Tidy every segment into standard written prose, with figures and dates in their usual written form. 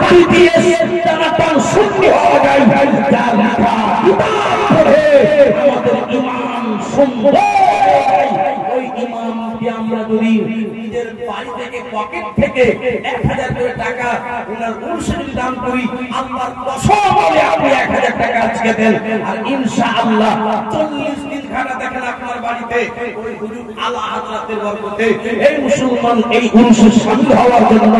চাকরি দিয়ে টানাটান সুন্নি হওয়া যায়, যার লেখা কিতাব পড়ে আমাদের ঈমান সুন্দর হয়ে যায়। ওই ইমামকে আমরা যদি নিজের বাড়ি থেকে পকেট থেকে 1000 করে টাকা ওনার উরুসে দান করি, আল্লাহর কসম বলে আপনি 1000 টাকা আজকে দেন, আর ইনশাআল্লাহ 40 দিন খানা দেখেন আপনার বাড়িতে ওই হুজুর আলা হযরতের বরকতে এই মুসলমান এই উরুসে শামিল হওয়ার জন্য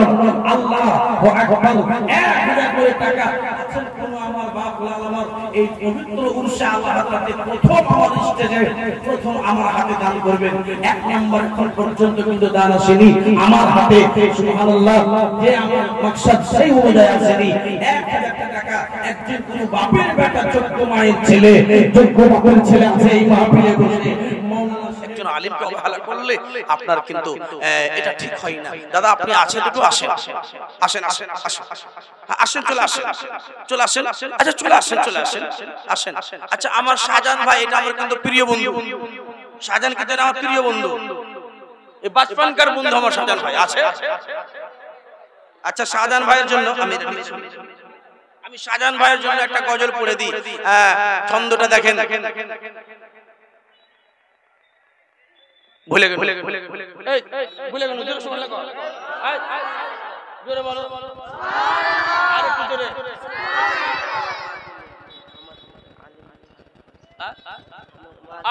আল্লাহু আকবার 1000 করে টাকা। আচ্ছা, কোন আমার বাপ লাল আমার এই পবিত্র উরুসে আলা হযরতে প্রথম আমার স্টেজে প্রথম আমার হাতে দান করবেন। 1 নম্বর এখন পর্যন্ত কিন্তু দান আসেনি আমার হাতে, সুবহানাল্লাহ। যে আমার মাকসাদ সেই অনুযায়ী আসেনি। 1000 টাকা একজন কোন বাপের বেটা, যোগ্য মায়ের ছেলে, যোগ্য বাপের ছেলে আছে এই মাহফিলে বসে, একজন আলিমকে অবহেলা করলে আপনার কিন্তু এটা ঠিক হয় না। দাদা আপনি আছেন, একটু আসেন আসেন আসেন আসেন আসেন, চলে আসেন চলে আসেন। আচ্ছা চলে আসেন চলে আসেন আসেন। আচ্ছা আমার শাহজাহান ভাই, এটা আমার কিন্তু প্রিয় বন্ধু। শাহজাহান কিন্তু আমার প্রিয় বন্ধু, এই বাচপানকার বন্ধু আমার শাহজাহান ভাই আছে। আচ্ছা শাহজাহান ভাইয়ের জন্য আমি শাহজাহান ভাইয়ের জন্য একটা গজল পড়ে দিই। ছন্দটা দেখেন। ভুলে গেল জোরে শুনলে জোরে বলো, আরেকটু জোরে।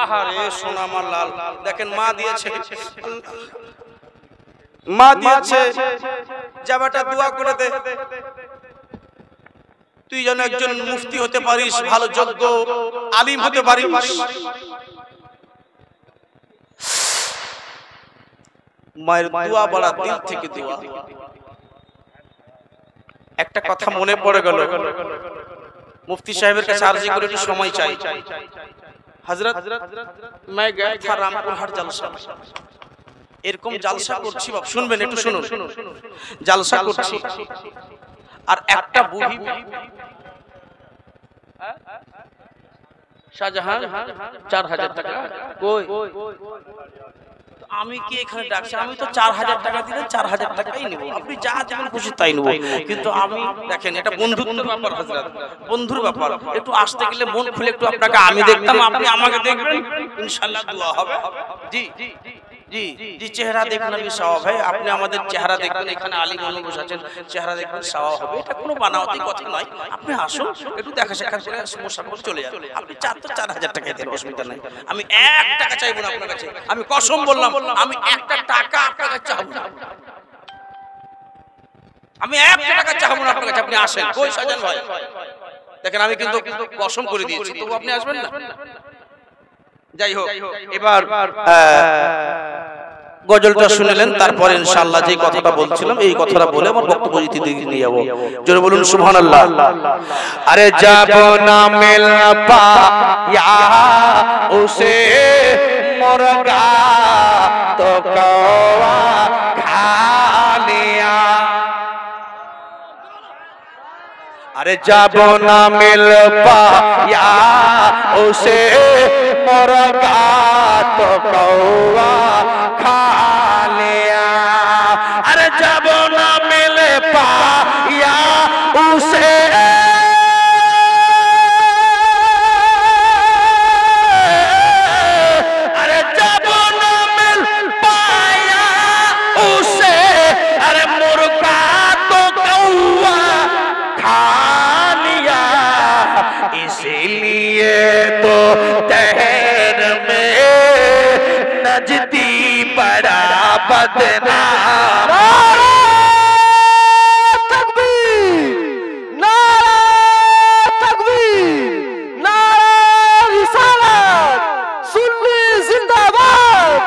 আহারে সোনা আমার লাল, দেখেন মা দিয়েছে, মা দিয়েছে, জামাটা দোয়া করে দে তুই যেন একজন মুফতি হতে পারিস, ভালো যোগ্য আলিম হতে পারিস। মায়ের দোয়া বড় দিল থেকে দোয়া। একটা কথা মনে পড়ে গেল, মুফতি সাহেবের কাছে আরজি করে একটু সময় চাই। হযরত मैं गया था रामपुरहाट जलसा, এরকম জালসা করছি, বাপ শুনবেন একটু শুনুন। জালসা করছি আর একটা বুড়ি শাহজাহান 4000 টাকা কই, আমি কি এখানে ডাকছি? আমি তো 4000 টাকা দিলে 4000 টাকাই নেব, আপনি যা যেমন খুশি তাই নেব। কিন্তু আমি দেখেন এটা বন্ধুত্বের ব্যাপার, হযরত বন্ধুর ব্যাপার। একটু আসতে গেলে মন খুলে একটু আপনাকে আমি দেখতাম, আপনি আমাকে দেখবেন, ইনশাআল্লাহ দোয়া হবে। জি জি জি, চেহারা দেখুন আমি সওয়াব হয়, আপনি আমাদের চেহারা দেখুন, এখানে আলিম ওলামা বসে আছেন, চেহারা দেখুন সওয়াব হবে। এটা কোনো বানাওয়াতি কথা নয়, আপনি আসুন একটু দেখা সাক্ষাৎ করে সমস্যা করে চলে যান। আপনি 4000 টাকা দেন, অসুবিধা নাই। আমি 1 টাকা চাইবো না আপনার কাছে, আমি কসম বললাম আমি 1 টাকা আপনার কাছে চাইবো না, আমি 1 টাকা চাইবো না আপনার কাছে। আপনি আসেন। কই শাহজাহান ভাই, দেখেন আমি কিন্তু কসম করে দিয়েছি, তবু আপনি আসবেন না। যাই হোক, এবার গজলটা শুনলেন, তারপরে ইনশাআল্লাহ যে কথাটা বলছিলাম এই কথাটা বলে আমার বক্তব্য দিকে নিয়ে যাব। জোরে বলুন সুবহানাল্লাহ। আরে যাব না মিল পায়া উসে মুরগা তো কওয়া খা লিয়া, अरे जाबो ना मिल पाया उसे मुर्गा तो कौवा खा लिया, अरे जाबो ना मिल पाया उसे अरे जाबो ना मिल पाया उसे अरे मुर्गा तो कौवा खा, इसीलिए तो तहर में नजदी बड़ा बदनाम। तकबीर, नारा तकबीर, नारा रिसालत, सुन्नी जिंदाबाद,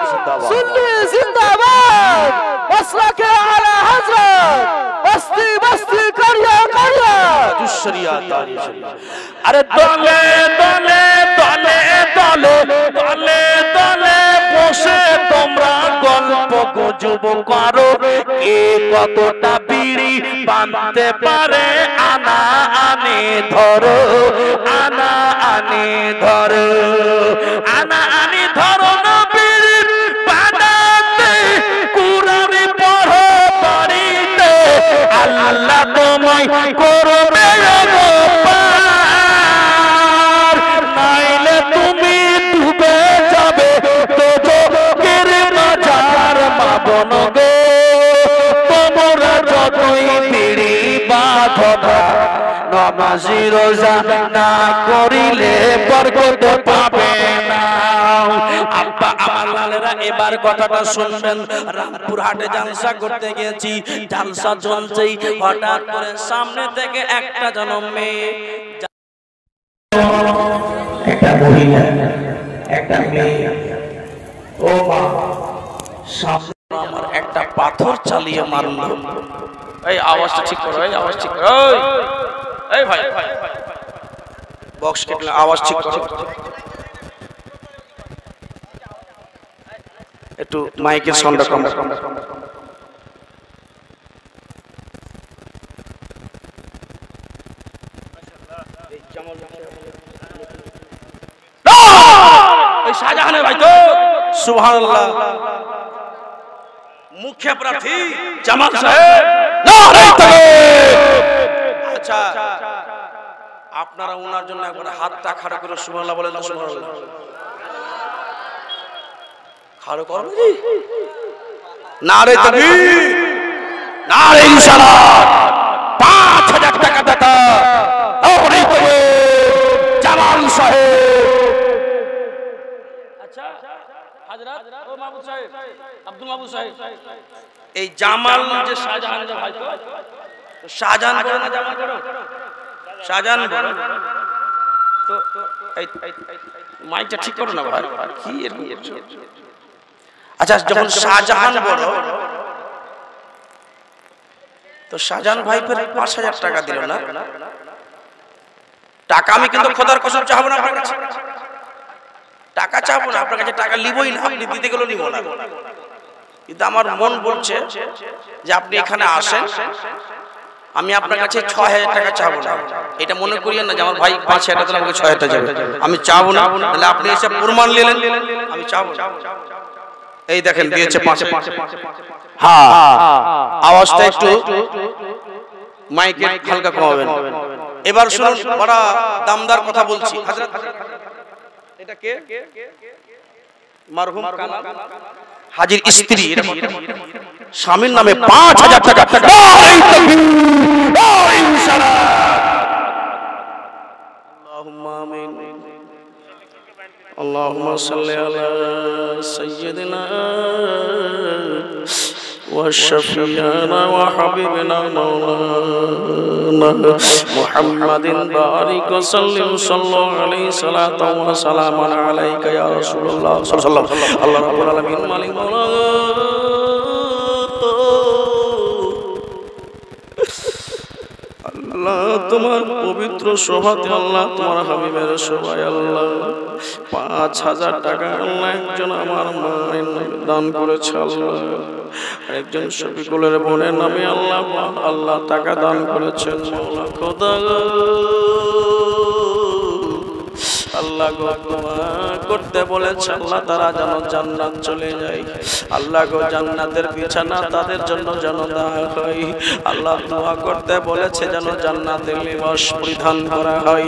सुन्नी जिंदाबाद, मसलके आला हजरत, बस्ती बस्ती करिया करिया दुशरिया तारी शरिया। अरे दले दले दले दले दले दले বসে তোমরা গল্প গুজব করো, কে কতটা বিড়ি বাঁধতে পারে, আনা আনে ধরো, আনা আনে ধরো, আনা আনি ধরো না বিড়ি বাঁধাতে, কুরআন পড়ো বাড়িতে, আল্লাহ তোমায় করবে পার, নাইলে তুমি ডুবে যাবে দোজখের মাঝার মাবন গো। তোমরা যতই বিড়ি বাঁধো নামাজি রোজা না করিলে বরকত পাবে না। আব্বা আমার লালেরা এবার কথাটা শুনবেন। রামপুর হাটে জালসা করতে গেছি, জালসা চলছেই হঠাৎ করে সামনে থেকে একটা জন মেয়ে, একটা মহিলা, একটা মেয়ে, ও মা, সামনে আমার একটা পাথর চালিয়ে মারলো। এই আওয়াজটা ঠিক করো, এই আওয়াজ ঠিক করো, এই ভাই বক্স কেটে আওয়াজ ঠিক করো, একটু মাইকের সাউন্ডটা কম। এই শাহজাহানের ভাই তো সুবহানাল্লাহ, মুখ্য প্রার্থী জামাল সাহেব, নারে তাকবীর। আচ্ছা আপনারা ওনার জন্য একবার হাতটা খাড়া করে সুবহানাল্লাহ বলেন না? সুবহানাল্লাহ খাড়া করো জি, নারে তাকবীর, নারে রিসালাত। 5000 টাকা দাতা ওরে জামাল সাহেব। আচ্ছা হযরত ও মাহবুব সাহেব, আব্দুল মাহবুব সাহেব, এই জামাল যে শাহজাহান যে ভাই তো শাহজাহান বড় না জামাল বড়? শাহজাহান বড় তো এই মাইকটা ঠিক করো না ভাই, কি এরকম করছো? আচ্ছা যখন শাহজাহান বড় তো শাহজাহান ভাই ফের 5000 টাকা দিল না? টাকা আমি কিন্তু খোদার কসম চাইবো না আপনার কাছে, টাকা চাইবো না আপনার কাছে, টাকা লিবই না, আপনি দিতে গেলেও নিব না। কিন্তু আমার মন বলছে যে আপনি এখানে আসেন, আমি আপনার কাছে 6000 টাকা চাইবো না। এটা মনে করিয়েন না যে আমার ভাই 5000 টাকা আমাকে 6000 টাকা যাবে, আমি চাইবো না। তাহলে আপনি এসে প্রমাণ নিলেন, আমি চাইবো না। এই দেখেন দিয়েছে 5। হ্যাঁ আওয়াজটা একটু মাইকে হালকা কমাবেন। এবার শুনুন, বড় দামদার কথা বলছি। হযরত এটা কে? মারহুম কানা হাজীর স্ত্রী, স্বামীর নামে 5000 টাকা। নারে তাকবীর, নারে রিসালাত। আল্লাহুম্মা আমিন। আল্লাহুম্মা সাল্লি আলা সাইয়্যিদিনা ওয়া শাফিয়ানা ওয়া হাবিবিনা মাওলানা মুহাম্মাদিন বারিক ওয়া সাল্লিম সাল্লাল্লাহু আলাইহি সালাতু ওয়া সালামান আলাইকা ইয়া রাসূলুল্লাহ সাল্লাল্লাহু আলাইহি ওয়াসাল্লাম। আল্লাহ রাব্বুল আলামিন মালিক মাওলা আল্লাহ তোমার পবিত্র শোভাতে আল্লাহ তোমার হাবিবের শোভায় আল্লাহ 5000 টাকা আল্লাহ একজন আমার মায়ের নামে দান করেছে আল্লাহ, একজন শফিকুলের বোনের নামে আল্লাহ আল্লাহ টাকা দান করেছেন মাওলা খোদা। আল্লাহ গো দোয়া করতে বলেছে আল্লাহ তারা যেন জান্নাত চলে যায়। আল্লাহ গো জান্নাতের বিছানা তাদের জন্য যেন দেওয়া হয়। আল্লাহ দোয়া করতে বলেছে যেন জান্নাতের লিবাস পরিধান করা হয়।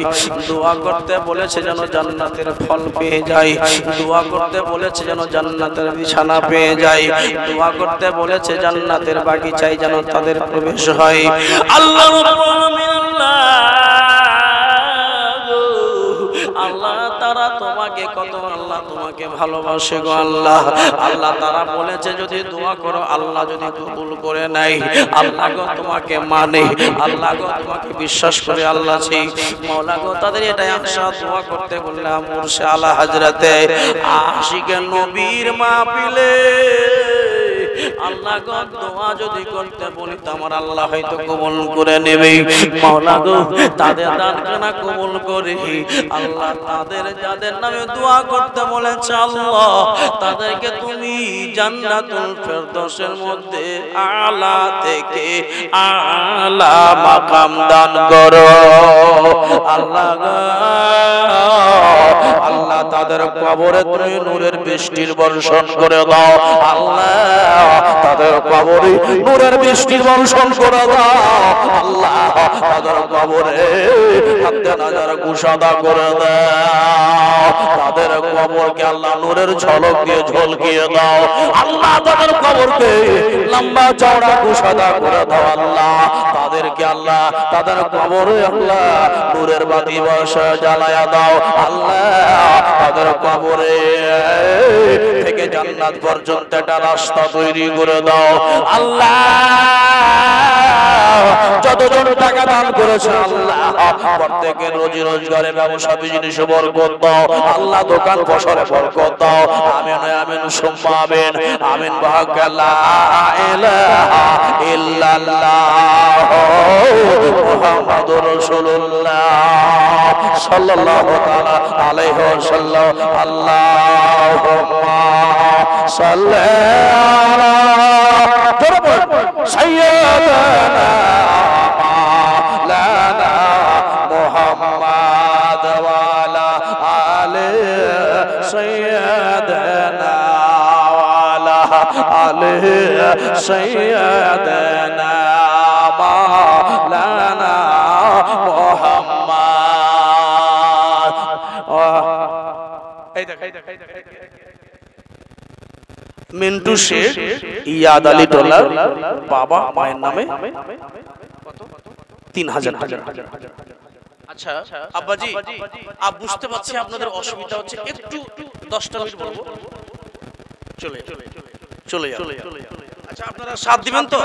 দোয়া করতে বলেছে যেন জান্নাতের ফল পেয়ে যায়। দোয়া করতে বলেছে যেন জান্নাতের বিছানা পেয়ে যায়। দোয়া করতে বলেছে জান্নাতের বাগিচায় যেন তাদের প্রবেশ হয়। আল্লাহ আল্লাহ তারা তোমাকে কত আল্লাহ তোমাকে ভালোবাসে গো আল্লাহ। আল্লাহ তারা বলেছে যদি দোয়া করো আল্লাহ যদি কবুল করে নাই, আল্লাহ গো তোমাকে মানে, আল্লাহ গো তোমাকে বিশ্বাস করে আল্লাহ সেই মাওলা গো তাদের এটাই আশা। দোয়া করতে বললাম মুর্শিদ আলা হযরতে আশিকে নবীর মাহফিলে আল্লাহ গো দোয়া যদি করতে বলি তো আমার আল্লাহ হয়তো কবুল করে নেবে মাওলা গো। তাদের দানখানা কবুল করে আল্লাহ তাদের যাদের নামে দোয়া করতে বলেছে আল্লাহ তাদেরকে তুমি জান্নাতুল ফেরদৌসের মধ্যে আলা থেকে আলা মাকাম দান করো আল্লাহ গো। আল্লাহ তাদের কবরে তুমি নূরের বৃষ্টির বর্ষণ করে দাও আল্লাহ। তাদের কবরে নূরের বৃষ্টি বর্ষণ করে দাও আল্লাহ, তাদের কবরে হাতে নাজার কুশাদা করে দাও, তাদের কবরকে আল্লাহ নূরের ঝলক দিয়ে ঝলকিয়ে দাও আল্লাহ, তাদের কবরকে লম্বা চওড়া কুশাদা করে দাও আল্লাহ, তাদেরকে আল্লাহ তাদের কবরে আল্লাহ নূরের বাতি বর্ষা জ্বালায়া দাও আল্লাহ, তাদের কবরে থেকে জান্নাত পর্যন্ত একটা রাস্তা তৈরি করে দাও আল্লাহ। যতজন টাকা দান করেছে আল্লাহ, প্রত্যেকের রোজি রোজগারে ব্যবসা বিজনেসে বরকত দাও আল্লাহ, দোকান বসরে বরকত দাও। আমিন আমিন সুম্মা আমিন। আমিন বাহাক্কা লা ইলাহা ইল্লাল্লাহ মুহাম্মাদুর রাসূলুল্লাহ সাল্লাল্লাহু তাআলা আলাইহি ওয়াসাল্লাম। আল্লাহুম্মা সাল্লি আলা সাইয়্যিদানা মাওলানা মুহাম্মাদ ওয়া আলা আলি সাইয়্যিদানা ওয়া আলা আলি সাইয়্যিদানা মাওলানা মুহাম্মাদ। এই দেখ মিন্টু শেখ ইয়াদ আলী টোলার বাবা মায়ের নামে 3000 টাকা। আচ্ছা আব্বাজি, আপ বুঝতে পারছি আপনাদের অসুবিধা হচ্ছে, একটু 10টা মিনিট বলবো, চলে যাও। আচ্ছা আপনারা সাথ দিবেন তো?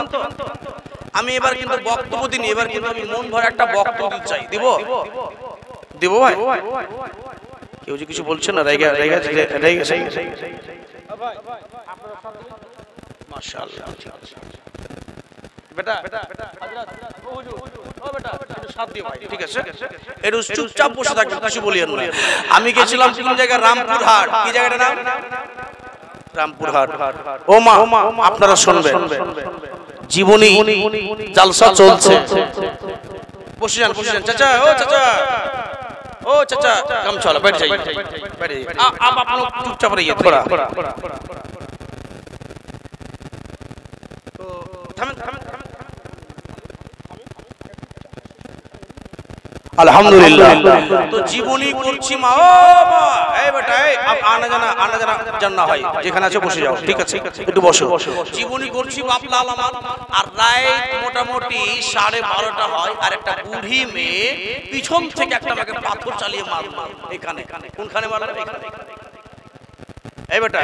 আমি এবার কিন্তু বক্তব্য দিইনি, এবার কিন্তু আমি মন ভরে একটা বক্তব্য চাই। দিব ভাই? কেউ যে কিছু বলছে না, রেগে মাশাআল্লাহ। বেটা ঠিক আছে, একটু চুপচাপ বসে থাকবে, কিছু বলিয়েন না। আমি গেছিলাম কোন জায়গায়, রামপুরহাট। কি জায়গাটা নাম? রামপুরহাট। ও মা আপনারা শুনবেন, জীবনী জালসা চলছে। বসে যান চাচা, ओ चाचा कम चलो बैठ जाइए आप लोग चुपचाप रहिए थोड़ा। तो আলহামদুলিল্লাহ। তো জীবনী করছি মা, ও মা এই বেটা আপ আনা জানা জান্না হয়, যেখানে আছে বসে যাও, ঠিক আছে একটু বসো। জীবনী করছি বাপ লাল আমার, আর রাত মোটামুটি 12:30টা হয়, আর একটা বুড়ি মেয়ে পিছন থেকে একটা আমাকে পাথর চালিয়ে মারলো। এখানে কোনখানে মারলো? এই বেটা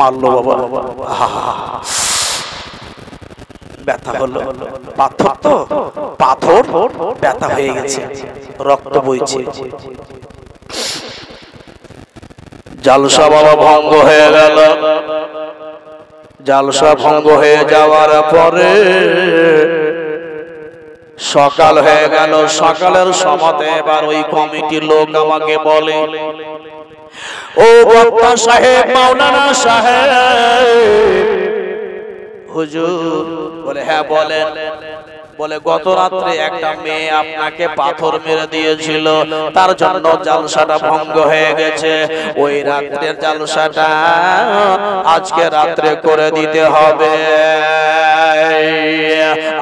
মারলো বাবা, ব্যথা হলো। পাথর ব্যথা হয়ে গেছে, রক্ত বইছে। জালসা বাবা ভঙ্গ হয়ে গেল। জালসা ভঙ্গ হয়ে যাওয়ার পরে সকাল হয়ে গেল। সকালের সময়তে এবার ওই কমিটির লোক আমাকে বলে, ও বক্তা সাহেব, মাওলানা সাহেব, হুজুর। বলে হ্যাঁ বলেন। বলে গত রাত্রে একটা মেয়ে আপনাকে পাথর মেরে দিয়েছিল, তার জন্য জালসাটা ভঙ্গ হয়ে গেছে। ওই রাত্রের জালসাটা আজকে রাত্রে করে দিতে হবে।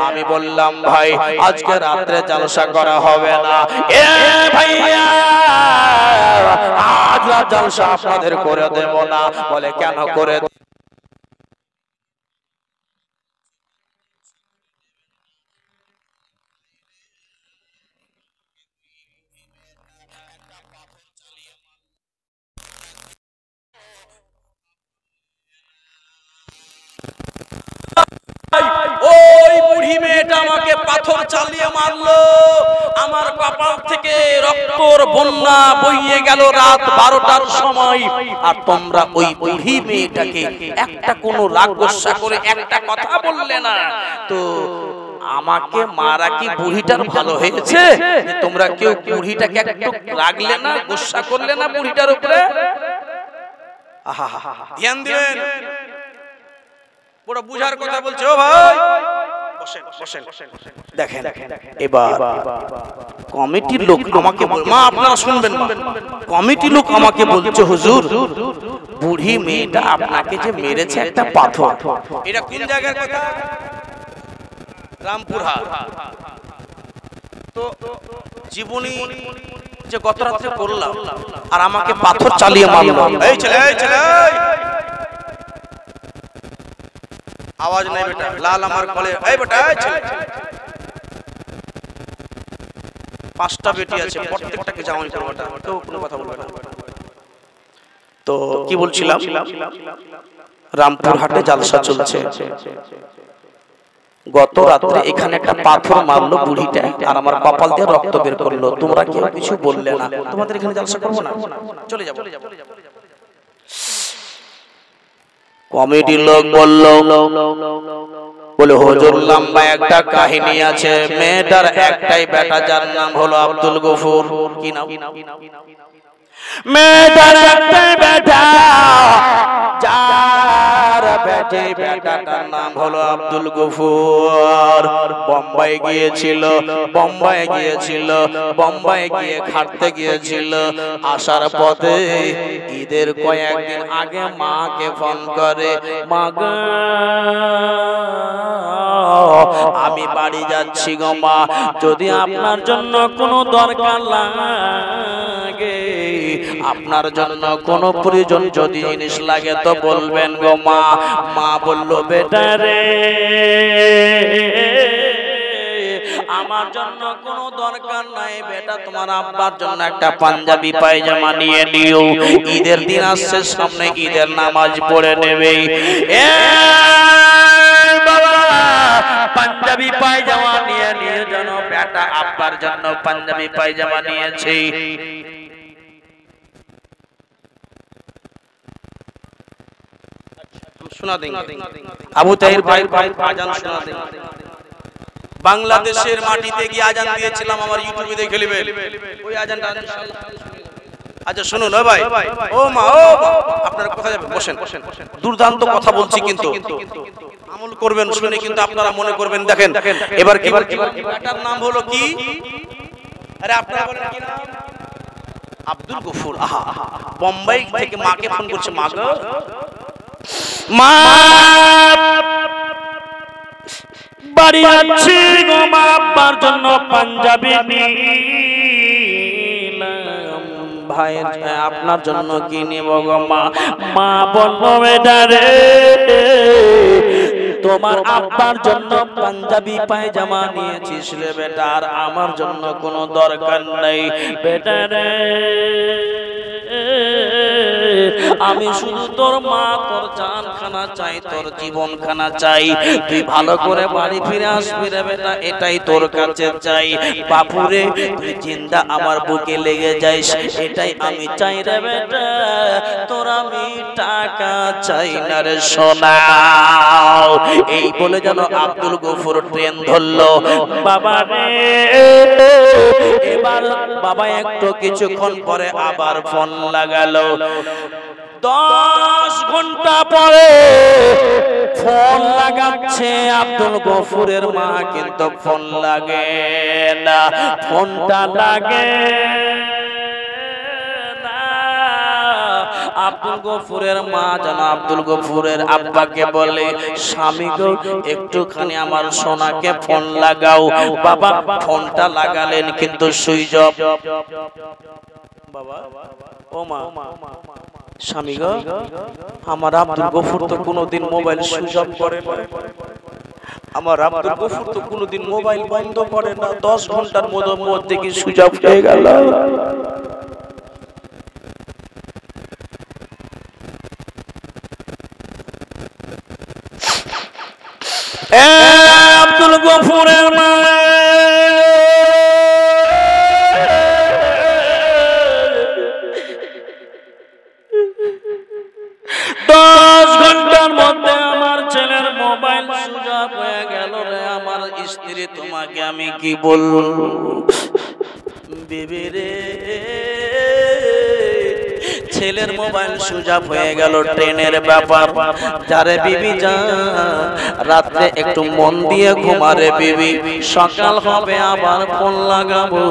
আমি বললাম ভাই আজকে রাত্রে জালসা করা হবে না। এ ভাইয়া আজ রাত জালসা আপনাদের করে দেব না। বলে কেন করে? ওই বুড়ি মেয়েটা আমাকে পাথর চালিয়ে মারলো, আমার কপাল থেকে রক্তর বন্যা বইয়ে গেল রাত 12টার সময়। আর তোমরা ওই বুড়ি মেয়েটাকে একটা কোনো রাগ গোসা করে একটা কথা বললে না। তো আমাকে মারা কি বুড়িটার ভালো হয়েছে? তোমরা কেউ বুড়িটাকে একটু রাগলে না, গোসা করলে না বুড়িটার উপরে? ধ্যান দিবেন, বড় বুঝার কথা বলছে। ও ভাই, ও দেখেন এবার কমিটির লোক আমাকে মা আপনারা শুনবেন না, কমিটির লোক আমাকে বলছে হুজুর বুড়ি মেয়েটা আপনাকে যে মেরেছে একটা পাথর, এটা কোন জায়গার কথা? রামপুরহাট। তো জীবনী যে গত রাত্রে করলাম আর আমাকে পাথর চালিয়ে মারলো, এই ছেলে এই ছেলে আওয়াজ নাই বেটা, লাল আমার কলে, এই বেটা এই ছেলে, 5টা বেটি আছে প্রত্যেকটাকে জামাই করব, ওটা কেউ কোনো কথা বলবে না। তো কি বলছিলাম, রামপুরহাটে জালসা চলছে, গত রাত্রে এখানে একটা পাথর মারলো বুড়িটা আর আমার কপাল দিয়ে রক্ত বের করলো, তোমরা কেউ কিছু বললে না, তোমাদের এখানে জালসা করবো না, চলে যাবো। কমিটির লোক বললো বলে হুজুর লম্বা একটা কাহিনী আছে, মেয়েটার একটাই বেটা যার নাম হলো আব্দুল গফুর। কি নাম? মেয়েটার একটাই বেটা যার বেটাটার নাম হলো আব্দুল গফুর। বোম্বাই গিয়েছিল, বোম্বাই গিয়ে খাটতে গিয়েছিল, আসার পথে ঈদের কয়েকদিন আগে মাকে ফোন করে, মা গো আমি বাড়ি যাচ্ছি গো মা, যদি আপনার জন্য কোনো দরকার লাগে, আপনার জন্য কোনো প্রয়োজন যদি জিনিস লাগে তো বলবেন গো মা। মা বলল বেটা রে আমার জন্য কোনো দরকার নাই বেটা, তোমার আব্বার জন্য একটা পাঞ্জাবি পায়জামা নিয়ে নিও, ঈদের দিন আসছে সামনে, ঈদের নামাজ পড়ে নেবে। বাবা পাঞ্জাবি পায়জামা নিয়ে নিয়ে যেন বেটা আব্বার জন্য পাঞ্জাবি পায়জামা নিয়েছে। শোনা দেন আবু তাহির ভাই আজান শোনা দেন। বাংলাদেশের মাটিতে গিয়ে আজান দিয়েছিলাম, আমার ইউটিউবে দেখে নেবেন ওই আজানটা ইনশাআল্লাহ। আচ্ছা শুনুন ভাই, ও মা আপনারা কোথায় যাবেন? বসেন, দুর্দান্ত কথা বলছি কিন্তু আমল করবেন, শুনে কিন্তু আপনারা মনে করবেন। দেখেন এবার কি বেটার নাম হলো কি? আরে আপনারা বলেন কি নাম? আব্দুল গফুর। আহা, বোম্বাই থেকে মাকে ফোন করছে, মা গো মা বাড়ি যাচ্ছি গো মা, আব্বার জন্য পাঞ্জাবি নিলাম, ভাই আপনার জন্য কি নিব গো মা? মা বলল বেটা রে তোমার আব্বার জন্য পাঞ্জাবি পায়জামা নিয়েছিস রে বেটা, আর আমার জন্য কোনো দরকার নাই বেটা রে, আমি শুধু তোর মা তোর জান খানা চাই, তোর জীবন খানা চাই, তুই ভালো করে বাড়ি ফিরে আসবি রে বেটা, এটাই তোর কাছে চাই। বাপুরে তুই জিন্দা আমার বুকে লেগে যাইস, এটাই আমি চাই রে বেটা, তোর আমি টাকা চাই না রে সোনা। এই বলে যেন আব্দুল গফুর ট্রেন ধরলো। বাবা রে এবার বাবা একটু কিছুক্ষণ পরে আবার ফোন লাগালো, 10 ঘন্টা পরে ফোন লাগাচ্ছে আব্দুল গফুরের মা, কিন্তু ফোন লাগে না, ফোনটা লাগে না। আব্দুল গফুরের মা যেন আব্দুল গফুরের আব্বাকে বলে, স্বামী গো একটুখানি আমার সোনাকে ফোন লাগাও। বাবা ফোনটা লাগালেন কিন্তু সুইচ অফ। বাবা ও মা স্বামী গো আমার আব্দুল গফুর তো কোনোদিন মোবাইল সুইচ অফ করে না, আমার আব্দুল গফুর তো কোনোদিন মোবাইল বন্ধ করে না, 10 ঘন্টার মধ্যে কি সুইচ অফ হয়ে গেল। আব্দুল গফুরের মা 10 ঘন্টার মধ্যে আমার ছেলের মোবাইল সুইচ অফ হয়ে গেল রে। আমার স্ত্রী তোমাকে আমি কি বলবো, বেবি রে ছেলের মোবাইল সুইচ অফ হয়ে গেল, ট্রেনের ব্যাপার। যারে বিবি যা রাত্রে একটু মন দিয়ে ঘুমারে বিবি, সকাল হবে আবার ফোন লাগাবো,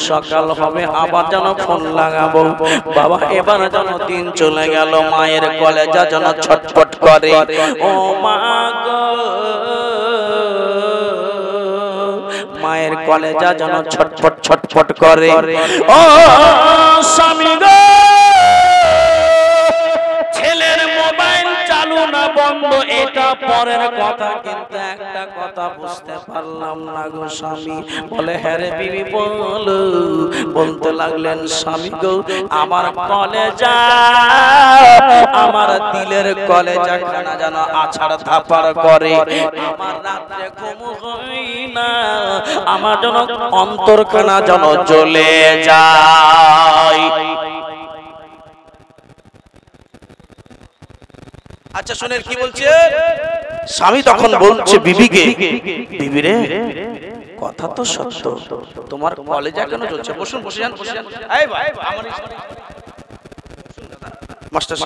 সকাল হবে আবার যেন ফোন লাগাবো। বাবা এবার যেন দিন চলে গেল, মায়ের কলেজা যেন ছটফট করে। ও মা গো, মায়ের কলেজা যেন ছটফট ছটফট করে। ও স্বামী গো, ছেলের মোবাইল চালু না বন্ধ এটা পরের কথা, কিন্তু একটা কথা বুঝতে পারলাম না গো স্বামী। বলে হ্যাঁ রে বিবি বলো। বলতে লাগলেন স্বামী গো, আমার কলেজা, আমার দিলের কলেজা খানা যেন আছাড় ধাপাড় করে, আমার রাত্রে ঘুম হয় না, আমার যেন অন্তরখানা যেন জ্বলে যায়। আচ্ছা শুনেন কি বলছে স্বামী। তখন বলছে বিবিকে, বিবি রে কথা তো সত্য, তোমার কলেজা কেন জ্বলছে? বসুন, বসে যান, বসে যান। এই ভাই আমার মাস্টার